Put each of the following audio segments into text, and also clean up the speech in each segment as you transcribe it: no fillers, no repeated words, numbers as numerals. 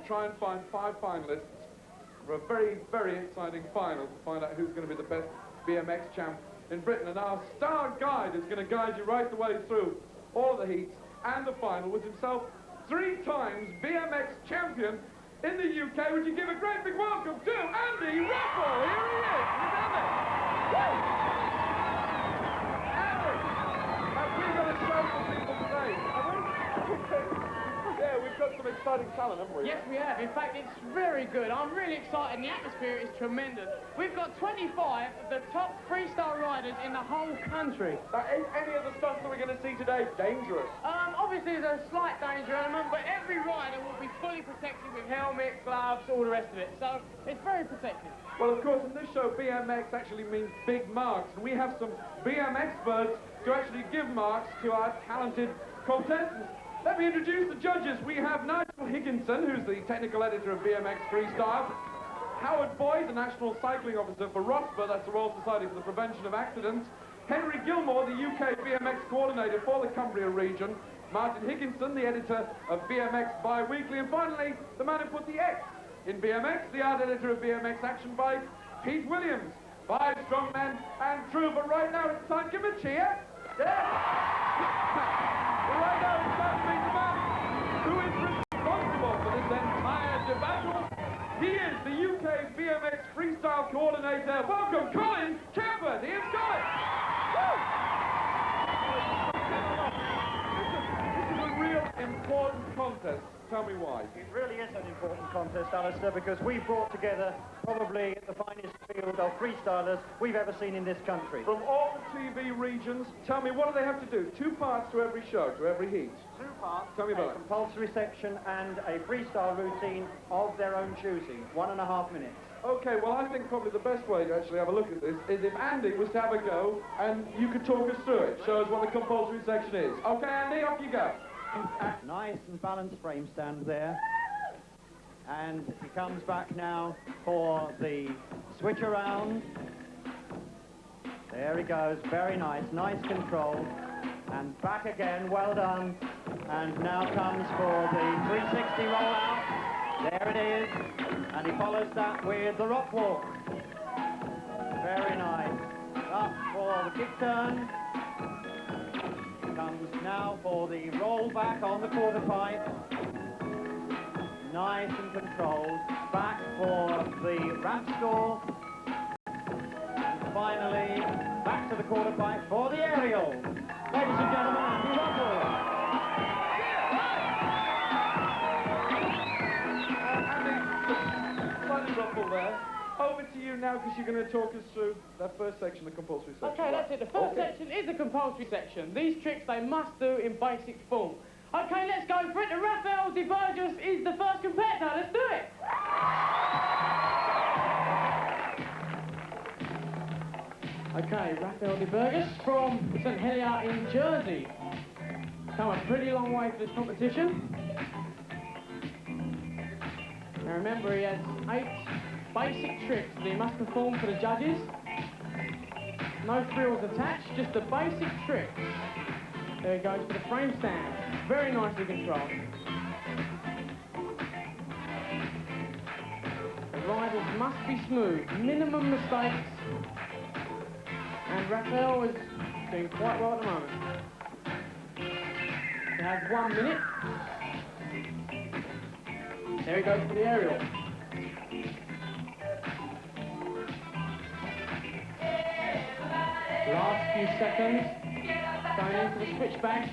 try and find 5 finalists for a very, very exciting final to find out who's going to be the best BMX champ in Britain. And our star guide is going to guide you right the way through all the heats and the final, with himself 3 times BMX champion in the UK. Would you give a great big welcome to Andy Ruffell? Here he is. He's down there. Woo! Andy, have we got a show for people today? Have we? Yeah, we've got some exciting talent, haven't we? Yes, we have. In fact, it's very good. I'm really excited, and the atmosphere is tremendous. We've got 25 of the top freestyle riders in the whole country. Any of the stunts that we're going to see today dangerous? Obviously, there's a slight danger element, but every rider will be fully protected with helmet, gloves, all the rest of it. So it's very protected. Well, of course, in this show, BMX actually means big marks, and we have some BMX experts to actually give marks to our talented contestants. Let me introduce the judges. We have Nigel Higginson, who's the technical editor of BMX Freestyle. Howard Boyd, the National Cycling Officer for Ruffell, that's the Royal Society for the Prevention of Accidents. Henry Gilmore, the UK BMX Coordinator for the Cumbria region. Martin Higginson, the editor of BMX Bi-Weekly. And finally, the man who put the X in BMX, the art editor of BMX Action Bike, Pete Williams. 5 strong men and true, but right now it's time to give a cheer. Yeah. Right now it's time to meet the man who is responsible for this entire debacle. He is the UK BMX Freestyle Coordinator. Welcome, Colin Kemper. Here's Colin. Woo! This is a real important contest. Tell me why. It really is an important contest, Alistair, because we brought together probably the finest field of freestylers we've ever seen in this country. From all the TV regions, tell me, what do they have to do? 2 parts to every show, to every heat? 2 parts, tell me about a compulsory section and a freestyle routine of their own choosing, 1.5 minutes. Okay, well, I think probably the best way to actually have a look at this is if Andy was to have a go and you could talk us through it, show us what the compulsory section is. Okay, Andy, off you go. Nice and balanced frame stand there. And he comes back now for the switch around. There he goes, very nice, nice control. And back again, well done. And now comes for the 360 rollout. There it is. And he follows that with the rock walk. Very nice. Up for the kick turn. Comes now for the roll back on the quarter pipe. Nice and controlled. Back for the wrap store. And finally, back to the quarter pipe for the aerial. Ladies and gentlemen, Andy Ruffell. Andy, slightly Ruffell there. Over to you now, because you're going to talk us through that first section, the compulsory section. Okay, that's it. The first section is the compulsory section. These tricks they must do in basic form. Okay, let's go for it. The Ruffell de Burgos is the first competitor. Let's do it. Okay, Ruffell de Burgos from St Helier in Jersey. Come a pretty long way for this competition. Now remember, he has 8 basic tricks that he must perform for the judges. No frills attached, just the basic tricks. There he goes for the frame stand. Very nicely controlled. The riders must be smooth, minimum mistakes. And Ruffell is doing quite well at the moment. He has 1 minute. There he goes for the aerial. Last few seconds, going into the switchback.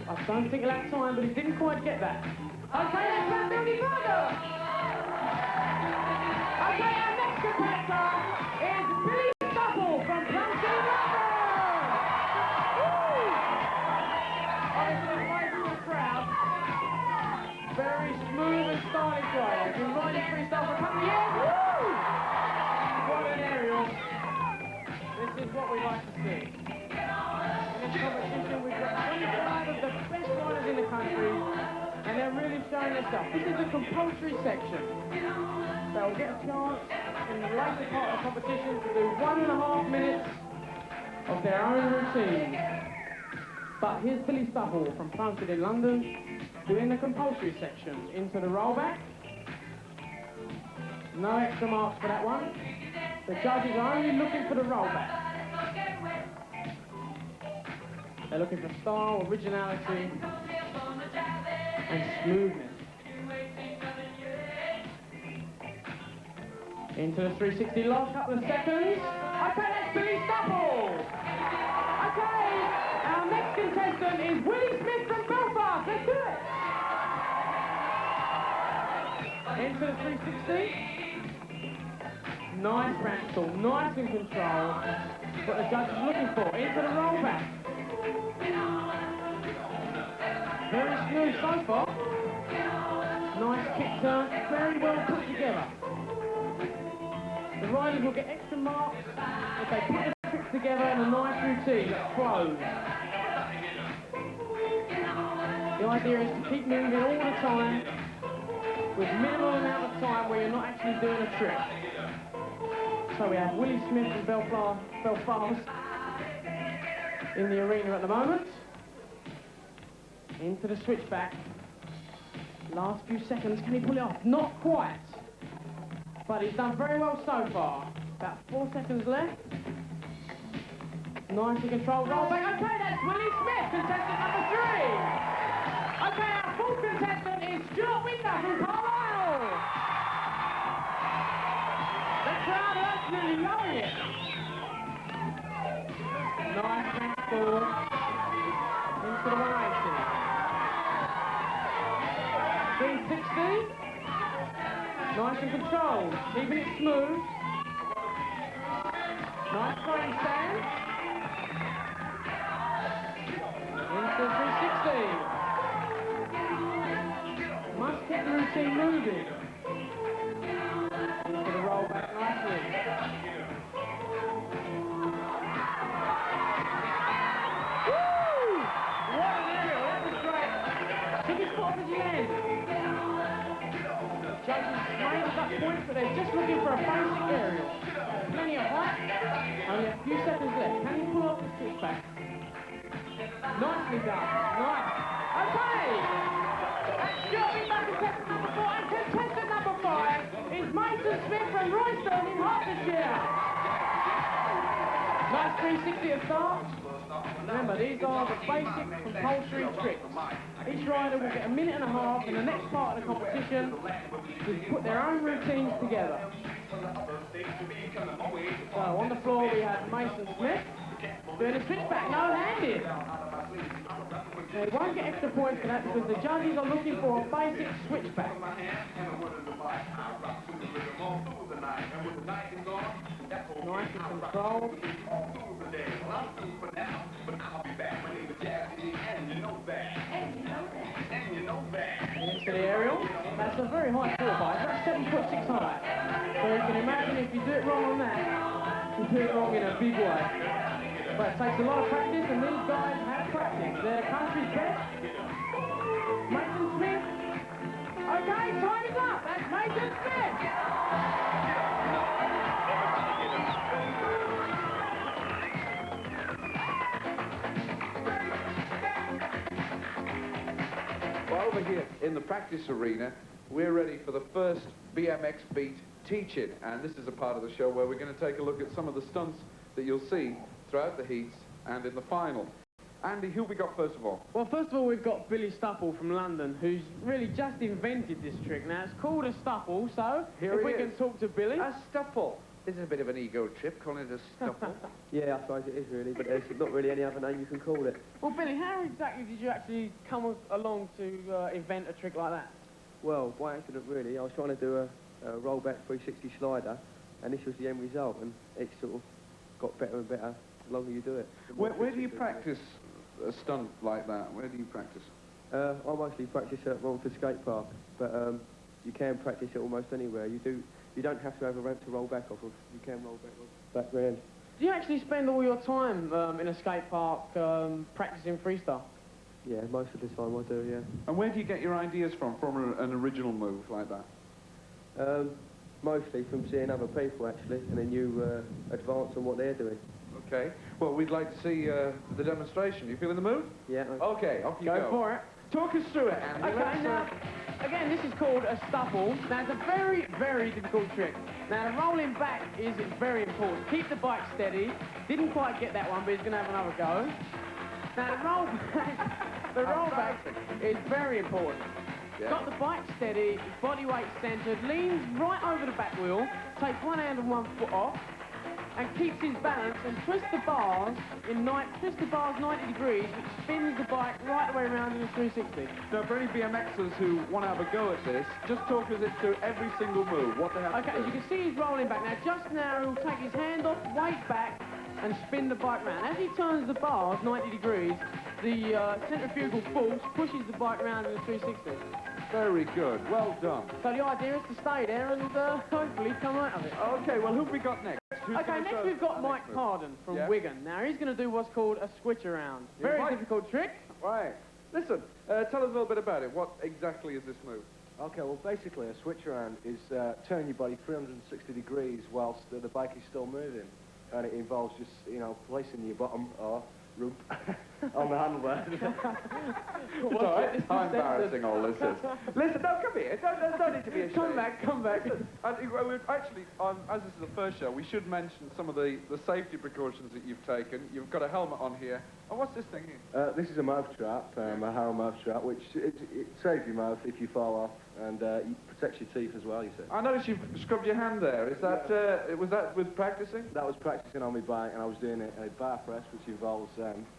I don't think he'll have time, but he didn't quite get that. Okay, that's Ruffell de Burgos. Okay, our next competitor is Willie Smith from Compulsory. Woo! Obviously, away from the crowd. Very smooth and stylish rider. He's been riding freestyle for a couple of years. Woo! What an aerial. This is what we like to see. In this competition, we've got 25 of the best riders in the country, and they're really showing their stuff. This is the compulsory section. They'll get a chance in the later part of the competition to do 1.5 minutes of their own routine. But here's Billy Stupple from Compulsory in London doing the compulsory section into the rollback. No extra marks for that one. The judges are only looking for the rollback. They're looking for style, originality, and smoothness. Into the 360, last couple of seconds. Okay, that's Billy Stupple. Okay, our next contestant is Willie Smith from Belfast. Let's do it. Into the 360. Nice Ransel, nice in control. What the judge is looking for. Into the rollback. Very smooth so far. Nice kick turn, very well put together. The riders will get extra marks if they put the tricks together in a nice routine that's closed. The idea is to keep moving all the time with minimal amount of time where you're not actually doing a trick. So we have Willie Smith from Belfast in the arena at the moment. Into the switchback. Last few seconds, can he pull it off? Not quite. But he's done very well so far. About 4 seconds left. Nicely controlled rollback. Okay, that's Willie Smith, contestant number 3. Okay, our fourth contestant is Stuart from Carlisle. The crowd are absolutely loving it. Nice back ball into the 180. 360. Nice and controlled, keeping it smooth. Nice flying stand. Into 360. Must keep the routine moving. Into the roll back nicely. Woo! What an aerial, that was great. Took his foot off at the end. Judges made us up points, but they're just looking for a basic aerial. Plenty of height. Only a few seconds left. Can he pull off the switchback? Nicely done. Nice. Okay. That's Stuart back contestant number 4. And contestant number 5 is Mason Smith from Royston in Hertfordshire. Nice 360 at start. Remember, these are the basic compulsory tricks. Each rider will get a minute and a half in the next part of the competition to put their own routines together. So on the floor we have Mason Smith doing a switchback, no-handed. They won't get extra points for that because the judges are looking for a basic switchback. Nice and controlled. Into the aerial. That's a very high 4x. That's 7.6 high. So you can imagine if you do it wrong on that, you do it wrong in a big way. But it takes a lot of practice, and these guys have practice. They're the country's best. Mason Smith. Okay, time is up. That's Mason Smith. Well, over here in the practice arena, we're ready for the first BMX Beat teach-in, and this is a part of the show where we're going to take a look at some of the stunts that you'll see throughout the heats and in the final. Andy, who we got first of all? Well, first of all, we've got Billy Stupple from London, who's really just invented this trick. Now, it's called a Stupple, so if we can talk to Billy. A Stupple. This is a bit of an ego trip, calling it a Stupple. Yeah, I suppose it is really, but there's not really any other name you can call it. Well, Billy, how exactly did you actually come along to invent a trick like that? Well, by accident really, I was trying to do a rollback 360 slider, and this was the end result, and it sort of got better and better the longer you do it. Where do you practice a stunt like that? Where do you practice? I mostly practice at Rolford Skate Park, but you can practice it almost anywhere. You don't have to have a ramp to roll back off of. You can roll back round. Do you actually spend all your time in a skate park practicing freestyle? Yeah, most of the time I do, yeah. And where do you get your ideas from an original move like that? Mostly from seeing other people, actually, and then you advance on what they're doing. Okay. Well, we'd like to see the demonstration. You feeling the mood? Yeah. Okay, off you go. Go for it. Talk us through it, Andy. Okay, Let's, now, again, this is called a Stupple. Now, it's a very, very difficult trick. Now, the rolling back is very important. Keep the bike steady. Didn't quite get that one, but he's going to have another go. Now, the rollback is very important. Yeah. Got the bike steady, his body weight centred, leans right over the back wheel, takes one hand and one foot off, and keeps his balance and twists the bars 90 degrees, which spins the bike right the way around in a 360. So for any BMXers who want to have a go at this, just talk us through every single move, what they have Okay, to do. as you can see, he's rolling back. Now, just now, he'll take his hand off, weight back, and spin the bike round. As he turns the bars 90 degrees, the centrifugal force pushes the bike round in a 360. Very good, well done. So the idea is to stay there and hopefully come out of it. Okay, well, who have we got next? Okay, next we've got Mike Pardon from Wigan. Now, he's going to do what's called a switch around. Very difficult trick. Right. Listen, tell us a little bit about it. What exactly is this move? Okay, well, basically, a switch around is turning your body 360 degrees whilst the bike is still moving. And it involves just, you know, placing your bottom or rump on the handlebar. It's all right. How embarrassing all this is. Listen, no, come here. Don't need to be ashamed. Come back. Listen, actually, as this is the first show, we should mention some of the safety precautions that you've taken. You've got a helmet on here. And what's this thing here? This is a mouth trap, a harrow mouth trap, which it saves your mouth if you fall off, and it protects your teeth as well, you see. I noticed you've scrubbed your hand there. Is that, was that with practicing? That was practicing on my bike, and I was doing a bar press, which involves,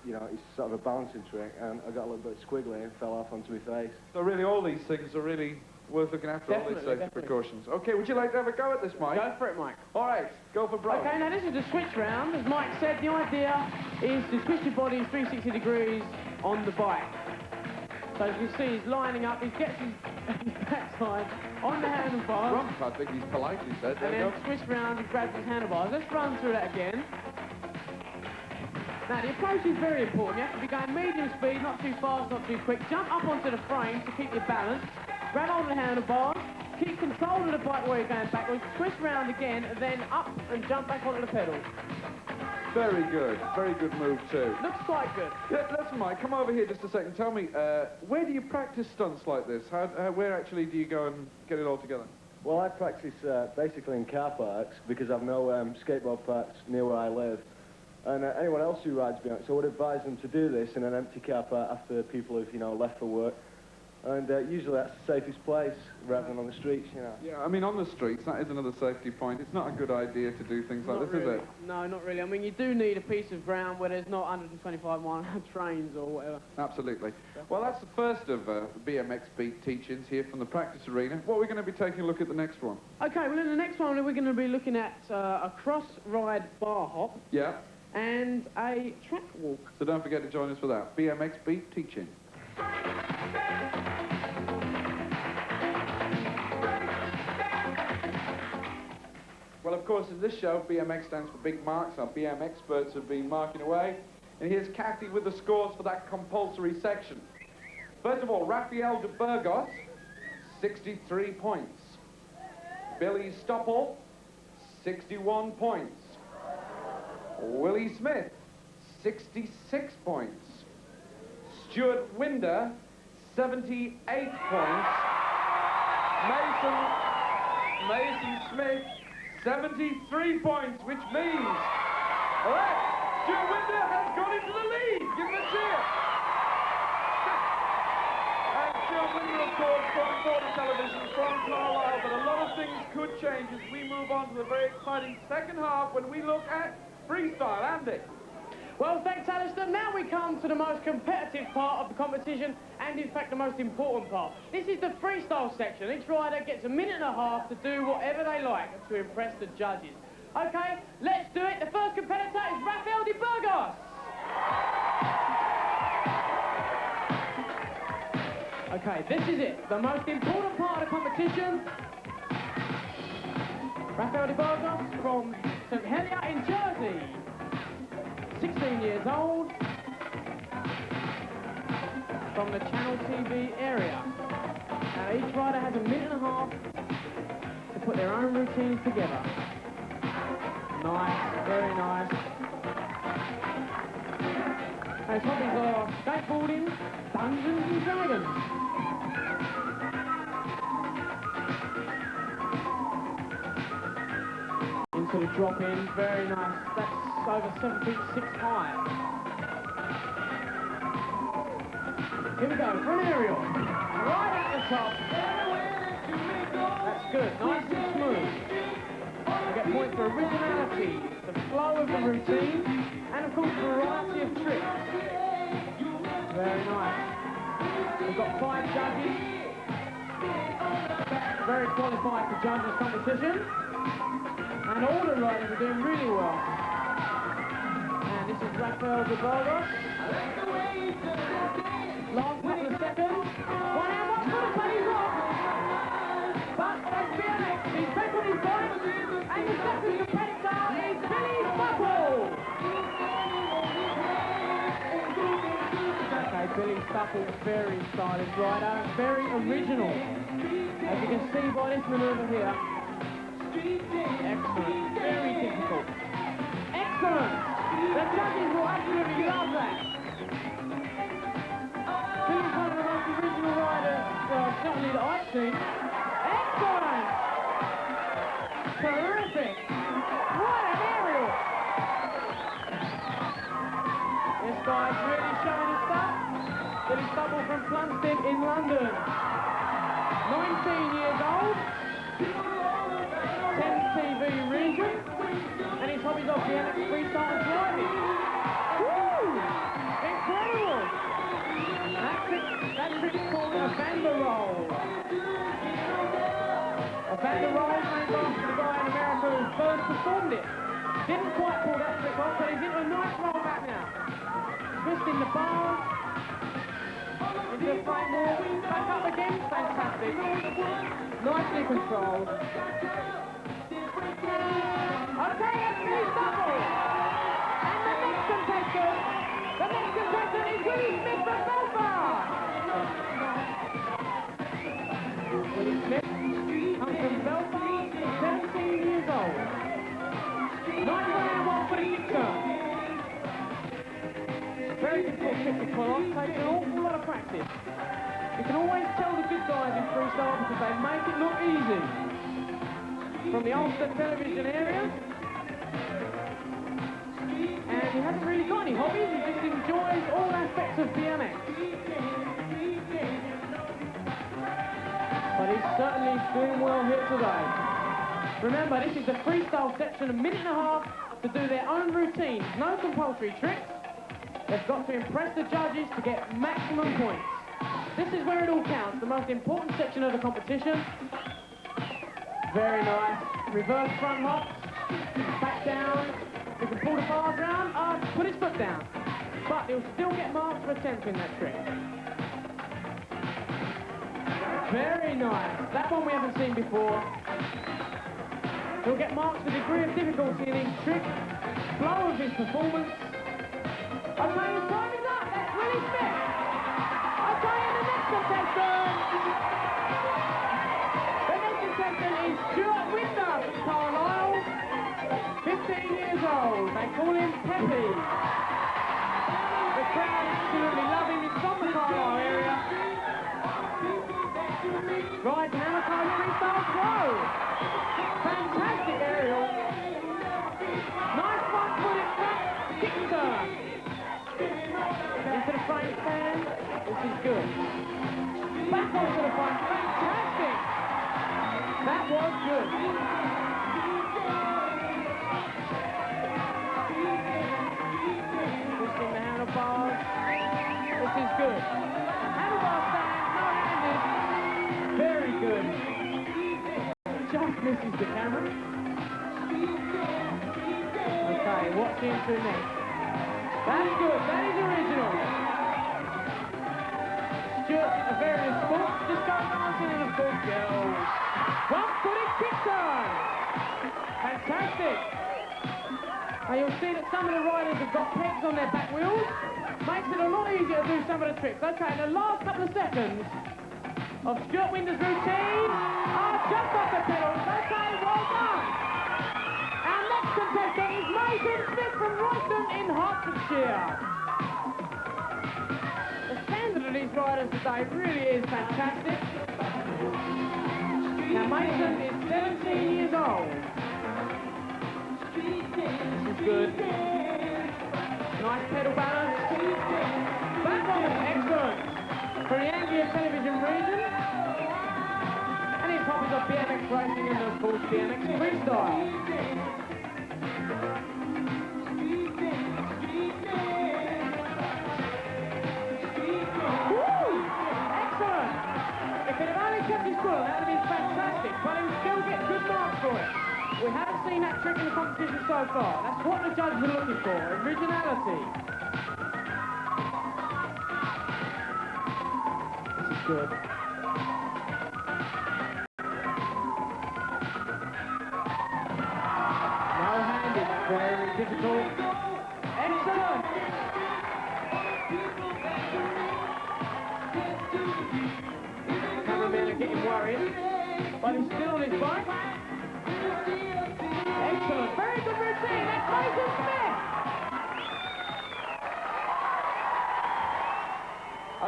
you know, it's sort of a balancing trick, and I got a little bit squiggly and fell off onto my face. So really, all these things are really worth looking after, all these safety precautions. Okay, would you like to have a go at this, Mike? Go for it, Mike. All right, go for broke. Okay, now this is the switch round. As Mike said, the idea is to twist your body 360 degrees on the bike. So as you can see, he's lining up, he gets his backside on the handlebars. Rump, I think he's politely said. And then twist round and grabs his handlebars. Let's run through that again. Now, the approach is very important. You have to be going medium speed, not too fast, not too quick. Jump up onto the frame to keep your balance. Grab hold of the handlebars. Keep control of the bike while you're going backwards. Twist round again, then up and jump back onto the pedal. Very good. Very good move, too. Looks quite good. Yeah, listen, Mike, come over here just a second. Tell me, where do you practice stunts like this? Where actually do you go and get it all together? Well, I practice basically in car parks because I've no skateboard parks near where I live. And anyone else who rides BMX, I would advise them to do this in an empty car park after people have, you know, left for work. And usually that's the safest place rather than on the streets, you know. Yeah, I mean, on the streets, that is another safety point. It's not a good idea to do things like this, is it? No, not really. I mean, you do need a piece of ground where there's not 125-mile trains or whatever. Absolutely. Well, that's the first of BMX Beat teachings here from the practice arena. What are we going to be taking a look at the next one? Okay, well, in the next one, we're going to be looking at a cross-ride bar hop. Yeah. And a track walk. So don't forget to join us for that. BMX Beat teaching. Well, of course, in this show, BMX stands for Big Marks. Our BM experts have been marking away. And here's Kathy with the scores for that compulsory section. First of all, Ruffell de Burgos, 63 points. Billy Stupple, 61 points. Willie Smith, 66 points. Stuart Winder, 78 points. Mason Smith, 73 points, which means, all right, Stuart Winder has gone into the lead. Give him a cheer. And Stuart Winder, of course, from Border Television, from Carlisle, but a lot of things could change as we move on to the very exciting second half when we look at freestyle. Andy. Well, thanks, Alistair. Now we come to the most competitive part of the competition, and in fact the most important part. This is the freestyle section. Each rider gets a minute and a half to do whatever they like to impress the judges. Okay, let's do it. The first competitor is Ruffell de Burgos. Okay, this is it. The most important part of the competition. Ruffell de Burgos from St. Helier in Jersey. 16 years old, from the Channel TV area. Now each rider has a minute and a half to put their own routines together. Nice, very nice. His hobbies are skateboarding, Dungeons and Dragons. drop in, very nice. That's over 7 feet 6 high. Here we go for an aerial. Right at the top. That's good, nice and smooth. You get points for originality, the flow of the routine, and of course variety of tricks. Very nice. We've got 5 judges. Very qualified to judge this competition. And all the riders are doing really well. And this is Ruffell de Burgos. Last couple of seconds. One hand, watch for the pennies off. But on BMX, he's back on his bike. And the second competitor is Willie Smith. Okay, Billy Stupple, very stylish rider, very original. As you can see by this manoeuvre here. Excellent, very difficult. Excellent! The judges will absolutely love that. Billy's one of the most original riders, certainly that I've seen. Excellent! Terrific! What an aerial! This guy's really showing his stuff. Billy Stupple from Plumstead in London. 19 years old. 10 TV region. And his hobbies are BMX Freestyle and driving. Woo! Incredible! That trick's called a Vander roll. A Vander roll named after the guy in America who first performed it. Didn't quite pull that trick off, but he's into a nice roll back now. Twisting the bar. Into the frame wall. Back up again. Fantastic. Nicely controlled. Okay, that's Billy Stupple. And the next contestant is Willie Smith from Belfast. Willie Smith comes from Belfast, 17 years old. 9.1 for the kick turn. Very difficult trick to pull off, takes an awful lot of practice. You can always tell the good guys in freestyle because they make it look easy. From the Alistair television area. And he hasn't really got any hobbies, he just enjoys all aspects of BMX. But he's certainly doing well here today. Remember, this is the freestyle section, a minute and a half to do their own routines. No compulsory tricks. They've got to impress the judges to get maximum points. This is where it all counts, the most important section of the competition. Very nice. Reverse front hop. Back down. He can pull the bars round. Put his foot down. But he'll still get marked for attempting that trick. Very nice. That one we haven't seen before. He'll get marked for degree of difficulty in each trick. Flow of his performance. Okay, his time is up. That's Willie Smith. Okay, and the next contestant. The next contestant is Stuart from Carlisle. 15 years old. They call him Pepi. The crowd absolutely love him. He's from the Carlisle area. Rides an amateur freestyle throw. Fantastic aerial. Nice front foot in front. Kick turn. Into the front stand. This is good. Back onto the front. Fantastic. That was good. Twisting the handlebars. This is good. Handlebar stand, no-handed. Very good. Just misses the camera. Okay, what's into next? That's good, that is original. Stuart, a various sports, just go dancing and of course goes. One-footed kick turn. Fantastic. Now you'll see that some of the riders have got pegs on their back wheels. Makes it a lot easier to do some of the tricks. Okay, in the last couple of seconds of Stuart Winder's routine. Just off the pedals. Okay, well done. Our next contestant is Mason Smith from Royston in Hertfordshire. The standard of these riders today really is fantastic. Now Mason is 17 years old. good. Nice pedal balance. Back on it, excellent. For the Anglia television region. And his hobbies are BMX racing and of course BMX Freestyle. Woo! Excellent! If it had only kept his foot, that would have been fantastic, but he would still get good marks for it. We haven't seen that trick in the competition so far. That's what the judges are looking for, originality. This is good. No-handed, very difficult. Excellent! Cameramen are getting worried, but he's still on his bike. Excellent, very good routine. That's Willie Smith.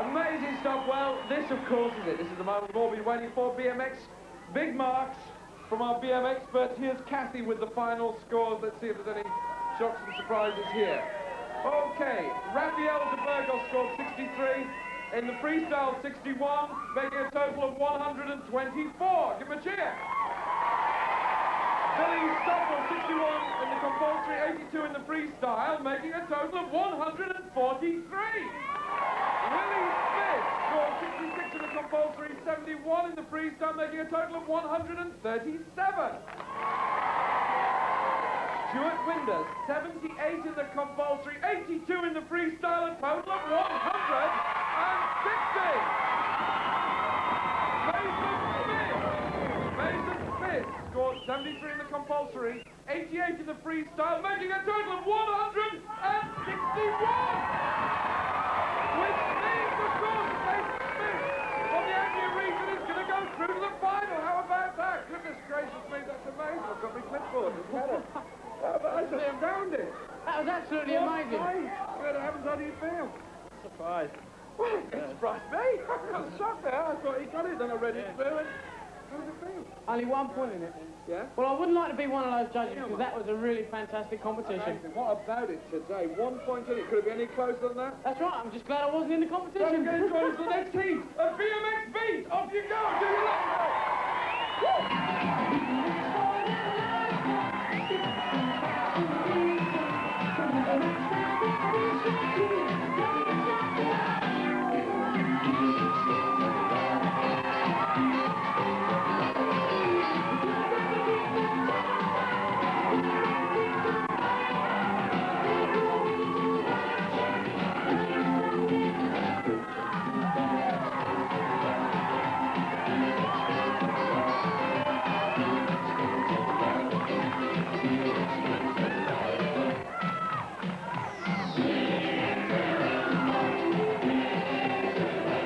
Amazing stuff. Well, this, of course, is it. This is the moment we've all been waiting for. BMX, big marks from our BM experts. Here's Kathy with the final scores. Let's see if there's any shocks and surprises here. Okay, Ruffell de Burgos scored 63. In the freestyle, 61, making a total of 124. Give him a cheer. Stupple, 61 in the compulsory, 82 in the freestyle, making a total of 143. Willie Smith scored 66 in the compulsory, 71 in the freestyle, making a total of 137. Stuart Winders, 78 in the compulsory, 82 in the freestyle, a total of 160. Scored 73 in the compulsory, 88 in the freestyle, making a total of 161! Which means, of course, Mason Smith from the Anglia region is going to go through to the final. How about that? Goodness gracious me, that's amazing. I've got my clipboard. Look at it. I slammed down it. That was absolutely amazing. Good heavens, how do you feel? Surprised. Well, it surprised me. I got shocked there. I thought he got it, then I read it through. How does it feel? Only 1 point in it. Yeah? Well, I wouldn't like to be one of those judges because that was a really fantastic competition. Amazing. What about it today? 1 point in it. Could it be any closer than that? That's right, I'm just glad I wasn't in the Don't competition. get into the next heat of BMX Beat. Off you go. Do your luck.